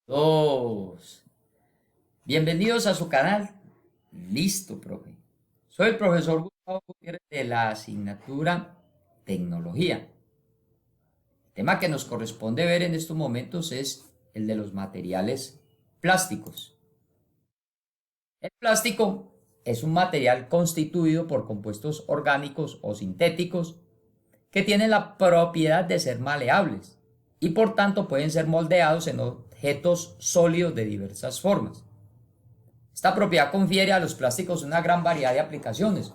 Dos. Bienvenidos a su canal. Listo, profe. Soy el profesor Gustavo Gutiérrez de la asignatura Tecnología. El tema que nos corresponde ver en estos momentos es el de los materiales plásticos. El plástico es un material constituido por compuestos orgánicos o sintéticos que tienen la propiedad de ser maleables y por tanto pueden ser moldeados en objetos sólidos de diversas formas. Esta propiedad confiere a los plásticos una gran variedad de aplicaciones.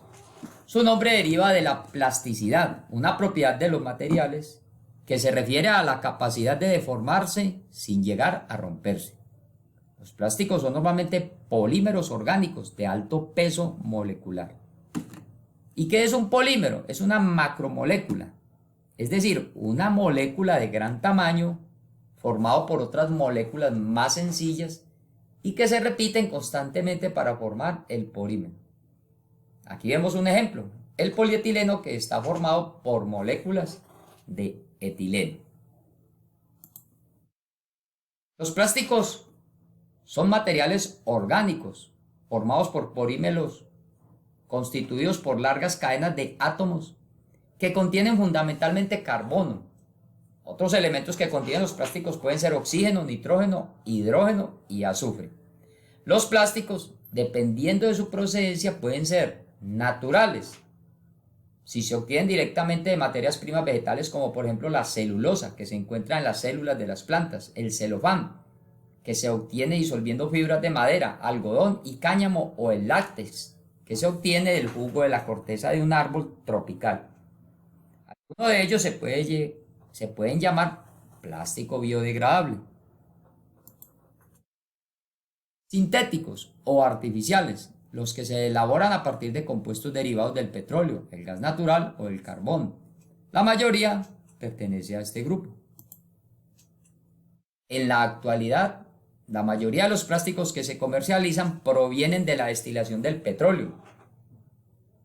Su nombre deriva de la plasticidad, una propiedad de los materiales que se refiere a la capacidad de deformarse sin llegar a romperse. Los plásticos son normalmente polímeros orgánicos de alto peso molecular. ¿Y qué es un polímero? Es una macromolécula, es decir, una molécula de gran tamaño formado por otras moléculas más sencillas y que se repiten constantemente para formar el polímero. Aquí vemos un ejemplo, el polietileno, que está formado por moléculas de etileno. Los plásticos son materiales orgánicos formados por polímeros constituidos por largas cadenas de átomos que contienen fundamentalmente carbono. Otros elementos que contienen los plásticos pueden ser oxígeno, nitrógeno, hidrógeno y azufre. Los plásticos, dependiendo de su procedencia, pueden ser naturales, si se obtienen directamente de materias primas vegetales, como por ejemplo la celulosa, que se encuentra en las células de las plantas, el celofán, que se obtiene disolviendo fibras de madera, algodón y cáñamo, o el látex, que se obtiene del jugo de la corteza de un árbol tropical. Algunos de ellos se pueden llamar plástico biodegradable. Sintéticos o artificiales, los que se elaboran a partir de compuestos derivados del petróleo, el gas natural o el carbón. La mayoría pertenece a este grupo. En la actualidad, la mayoría de los plásticos que se comercializan provienen de la destilación del petróleo.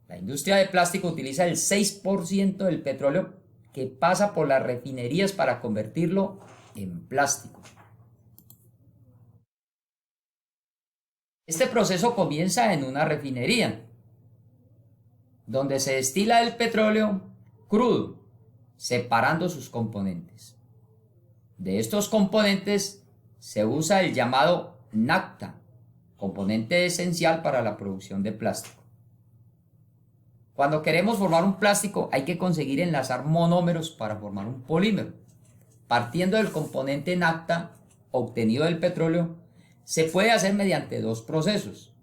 La industria de plástico utiliza el 6% del petróleo que pasa por las refinerías para convertirlo en plástico. Este proceso comienza en una refinería, donde se destila el petróleo crudo, separando sus componentes. De estos componentes se usa el llamado naphtha, componente esencial para la producción de plástico. Cuando queremos formar un plástico hay que conseguir enlazar monómeros para formar un polímero. Partiendo del componente naphtha obtenido del petróleo, se puede hacer mediante dos procesos,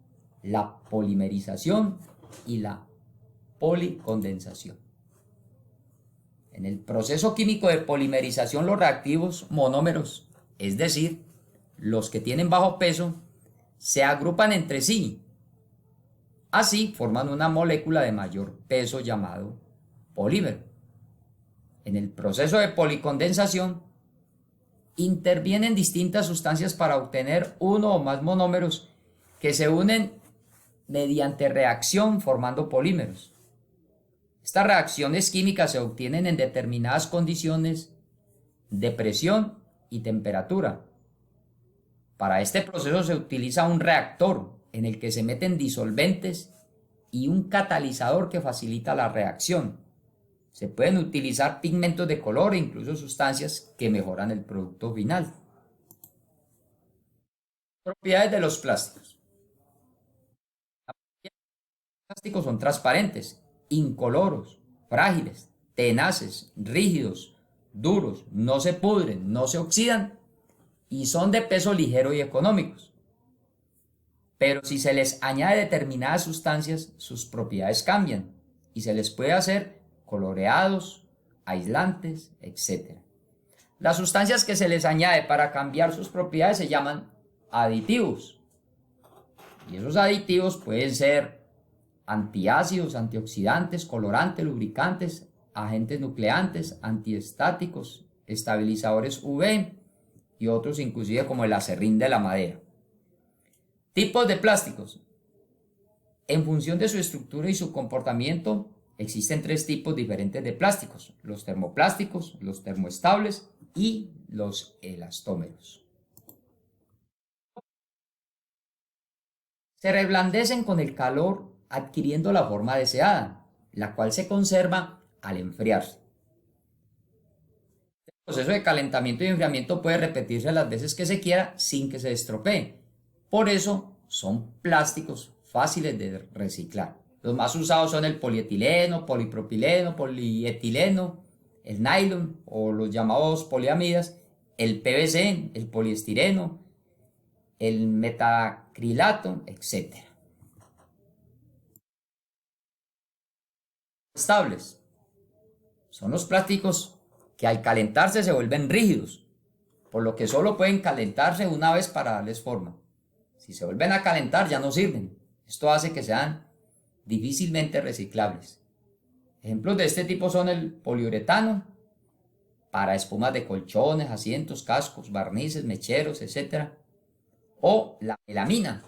la polimerización y la policondensación. En el proceso químico de polimerización, los reactivos monómeros, es decir, los que tienen bajo peso, se agrupan entre sí. Así forman una molécula de mayor peso llamado polímero. En el proceso de policondensación, intervienen distintas sustancias para obtener uno o más monómeros que se unen mediante reacción formando polímeros. Estas reacciones químicas se obtienen en determinadas condiciones de presión y temperatura. Para este proceso se utiliza un reactor en el que se meten disolventes y un catalizador que facilita la reacción. Se pueden utilizar pigmentos de color e incluso sustancias que mejoran el producto final. Propiedades de los plásticos. Los plásticos son transparentes, incoloros, frágiles, tenaces, rígidos, duros, no se pudren, no se oxidan y son de peso ligero y económicos. Pero si se les añade determinadas sustancias, sus propiedades cambian y se les puede hacer coloreados, aislantes, etc. Las sustancias que se les añade para cambiar sus propiedades se llaman aditivos. Y esos aditivos pueden ser antiácidos, antioxidantes, colorantes, lubricantes, agentes nucleantes, antiestáticos, estabilizadores UV y otros inclusive como el acerrín de la madera. Tipos de plásticos. En función de su estructura y su comportamiento, existen tres tipos diferentes de plásticos: los termoplásticos, los termoestables y los elastómeros. Se reblandecen con el calor adquiriendo la forma deseada, la cual se conserva al enfriarse. El proceso de calentamiento y enfriamiento puede repetirse las veces que se quiera sin que se estropee. Por eso son plásticos fáciles de reciclar. Los más usados son el polietileno, polipropileno, polietileno, el nylon o los llamados poliamidas, el PVC, el poliestireno, el metacrilato, etc. Estables son los plásticos que al calentarse se vuelven rígidos, por lo que solo pueden calentarse una vez para darles forma. Si se vuelven a calentar ya no sirven. Esto hace que sean difícilmente reciclables. Ejemplos de este tipo son el poliuretano, para espumas de colchones, asientos, cascos, barnices, mecheros, etc. O la melamina,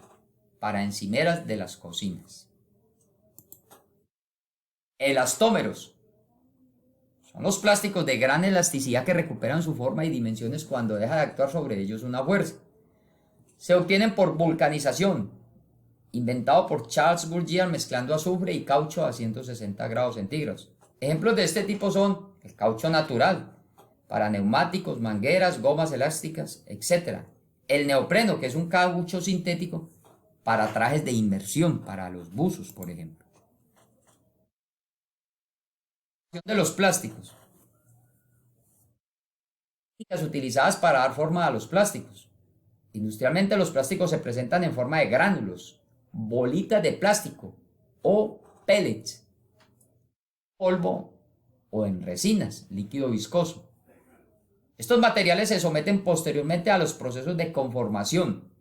para encimeras de las cocinas. Elastómeros son los plásticos de gran elasticidad que recuperan su forma y dimensiones cuando deja de actuar sobre ellos una fuerza. Se obtienen por vulcanización, inventado por Charles Goodyear mezclando azufre y caucho a 160 grados centígrados. Ejemplos de este tipo son el caucho natural, para neumáticos, mangueras, gomas elásticas, etc. El neopreno, que es un caucho sintético para trajes de inmersión, para los buzos, por ejemplo. De los plásticos. Técnicas utilizadas para dar forma a los plásticos. Industrialmente los plásticos se presentan en forma de gránulos, bolitas de plástico o pellets, polvo o en resinas, líquido viscoso. Estos materiales se someten posteriormente a los procesos de conformación,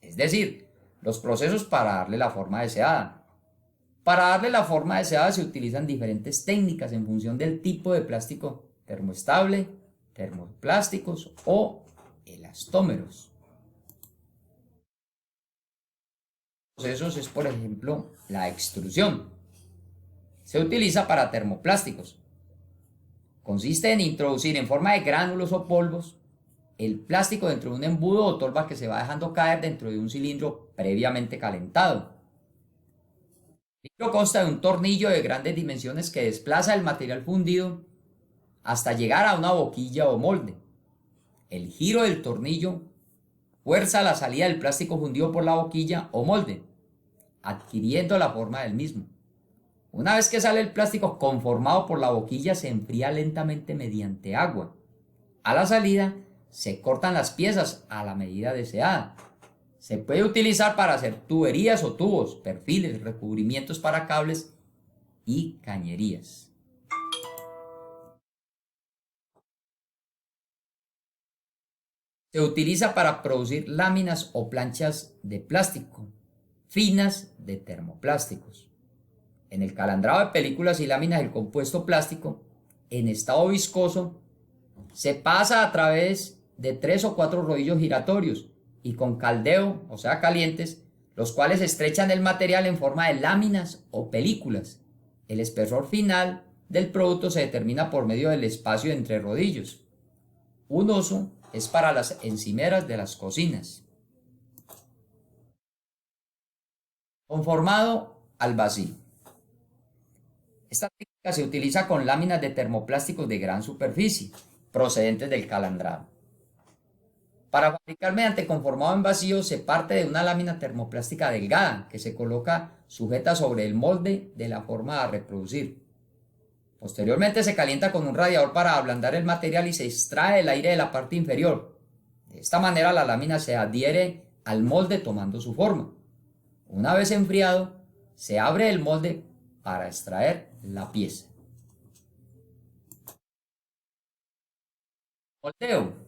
es decir, los procesos para darle la forma deseada. Para darle la forma deseada se utilizan diferentes técnicas en función del tipo de plástico: termoestable, termoplásticos o elastómeros. Procesos es, por ejemplo, la extrusión. Se utiliza para termoplásticos. Consiste en introducir en forma de gránulos o polvos el plástico dentro de un embudo o tolva que se va dejando caer dentro de un cilindro previamente calentado. El cilindro consta de un tornillo de grandes dimensiones que desplaza el material fundido hasta llegar a una boquilla o molde. El giro del tornillo fuerza la salida del plástico fundido por la boquilla o molde, adquiriendo la forma del mismo. Una vez que sale el plástico conformado por la boquilla, se enfría lentamente mediante agua. A la salida, se cortan las piezas a la medida deseada. Se puede utilizar para hacer tuberías o tubos, perfiles, recubrimientos para cables y cañerías. Se utiliza para producir láminas o planchas de plástico, finas de termoplásticos. En el calandrado de películas y láminas, el compuesto plástico, en estado viscoso, se pasa a través de 3 o 4 rodillos giratorios y con caldeo, o sea calientes, los cuales estrechan el material en forma de láminas o películas. El espesor final del producto se determina por medio del espacio entre rodillos. Un uso es para las encimeras de las cocinas. Conformado al vacío. Esta técnica se utiliza con láminas de termoplásticos de gran superficie, procedentes del calandrado. Para fabricar mediante conformado en vacío se parte de una lámina termoplástica delgada que se coloca sujeta sobre el molde de la forma a reproducir. Posteriormente se calienta con un radiador para ablandar el material y se extrae el aire de la parte inferior. De esta manera la lámina se adhiere al molde tomando su forma. Una vez enfriado, se abre el molde para extraer la pieza. Moldeo.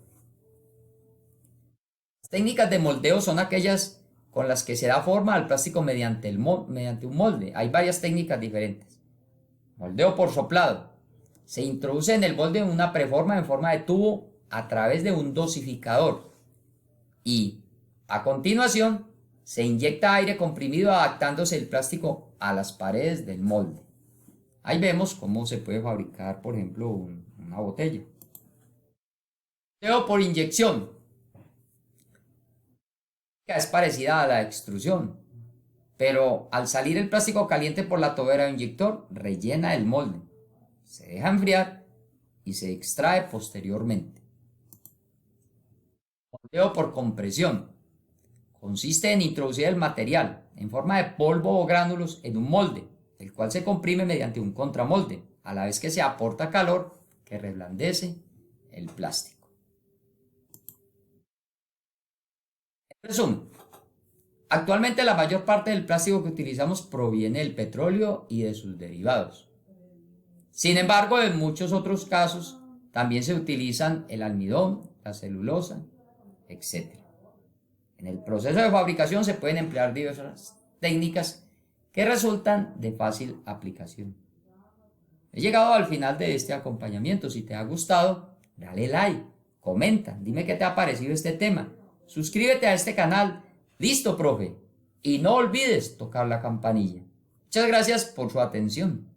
Las técnicas de moldeo son aquellas con las que se da forma al plástico mediante un molde. Hay varias técnicas diferentes. Moldeo por soplado. Se introduce en el molde una preforma en forma de tubo a través de un dosificador y, a continuación, se inyecta aire comprimido adaptándose el plástico a las paredes del molde. Ahí vemos cómo se puede fabricar, por ejemplo, una botella. Moldeo por inyección. Es parecida a la extrusión. pero al salir el plástico caliente por la tobera o inyector, rellena el molde, se deja enfriar y se extrae posteriormente. Moldeo por compresión. Consiste en introducir el material en forma de polvo o gránulos en un molde, el cual se comprime mediante un contramolde, a la vez que se aporta calor que reblandece el plástico. En resumen, actualmente la mayor parte del plástico que utilizamos proviene del petróleo y de sus derivados. Sin embargo, en muchos otros casos también se utilizan el almidón, la celulosa, etc. En el proceso de fabricación se pueden emplear diversas técnicas que resultan de fácil aplicación. He llegado al final de este acompañamiento. Si te ha gustado, dale like, comenta, dime qué te ha parecido este tema. Suscríbete a este canal. Listo, profe. Y no olvides tocar la campanilla. Muchas gracias por su atención.